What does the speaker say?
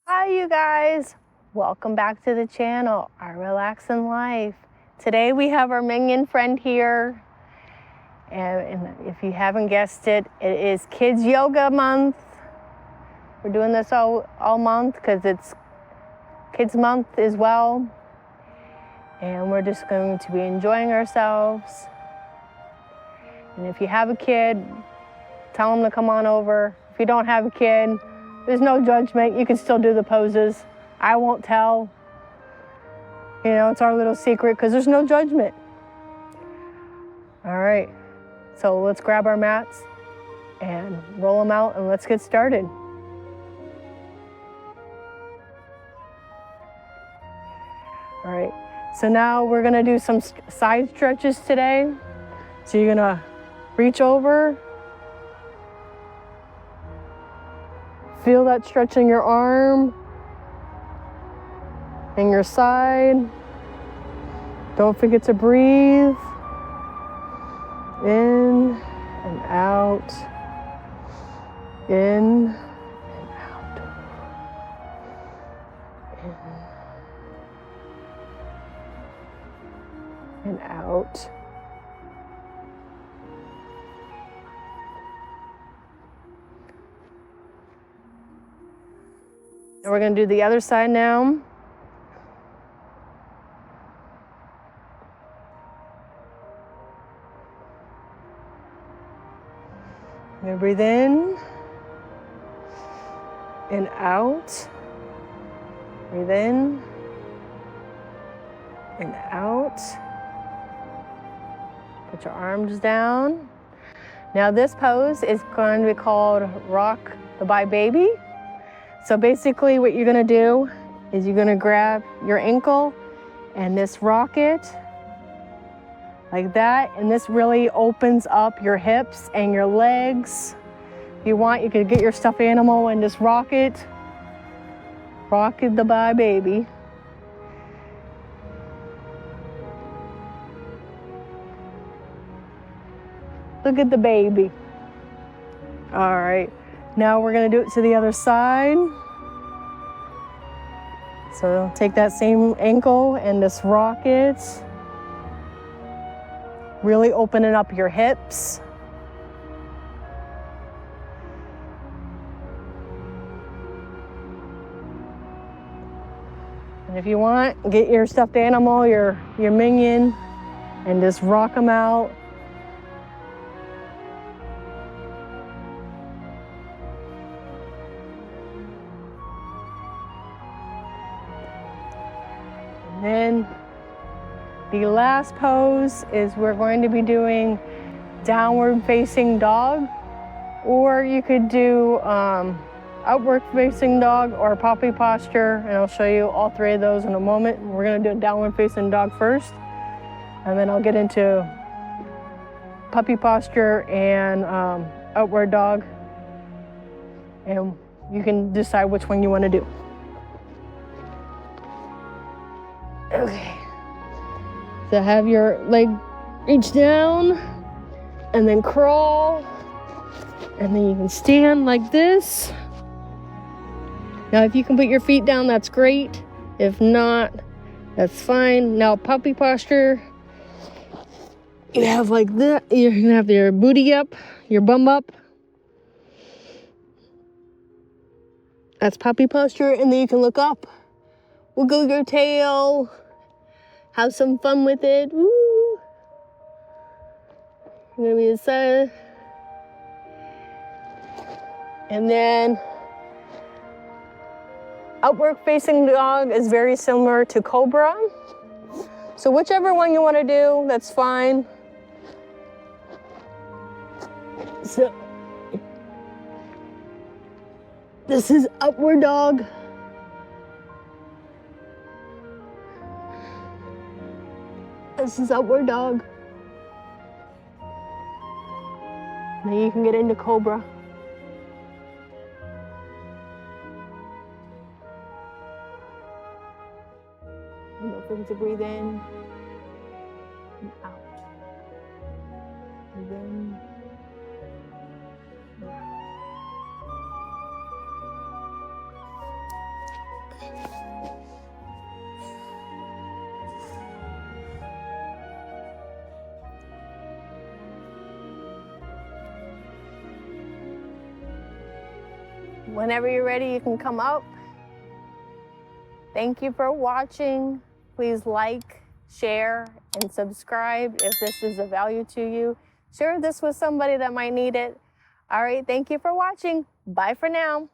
Hi you guys, welcome back to the channel, Our Relaxing Life. Today we have our minion friend here, and if you haven't guessed it, it is Kids Yoga Month. We're doing this all month because it's Kids Month as well, and we're just going to be enjoying ourselves. And if you have a kid, tell them to come on over. If you don't have a kid, there's no judgment. You can still do the poses. I won't tell. You know, it's our little secret because there's no judgment. All right, so let's grab our mats and roll them out and let's get started. All right, so now we're gonna do some side stretches today. So you're gonna reach over, feel that stretch in your arm and your side. Don't forget to breathe. In and out. In and out. In and out. And we're going to do the other side now. You're going to breathe in and out. Breathe in and out. Put your arms down. Now this pose is going to be called Rock the Bye Baby. So basically what you're gonna do is you're gonna grab your ankle and this rock it like that. And this really opens up your hips and your legs. If you want, you could get your stuffed animal and just rock it. Rock it the bye baby. Look at the baby. All right. Now we're gonna do it to the other side. So take that same ankle and just rock it. Really opening up your hips. And if you want, get your stuffed animal, your minion, and just rock them out. And then the last pose is we're going to be doing downward facing dog, or you could do outward facing dog or puppy posture, and I'll show you all three of those in a moment. We're gonna do a downward facing dog first, and then I'll get into puppy posture and outward dog, and you can decide which one you wanna do. Okay, so have your leg reach down and then crawl, and then you can stand like this. Now if you can put your feet down, that's great. If not, that's fine. Now puppy posture, you have like that. You're gonna have your booty up, your bum up. That's puppy posture, and then you can look up, wiggle your tail, have some fun with it. Woo! You're gonna be excited. And then outward facing dog is very similar to cobra. So whichever one you want to do, that's fine. So this is upward dog. This is upward dog. Then you can get into cobra. And don't forget to breathe in and out. Breathe in and out. Whenever you're ready, you can come up. Thank you for watching. Please like, share, and subscribe if this is of value to you. Share this with somebody that might need it. All right, thank you for watching. Bye for now.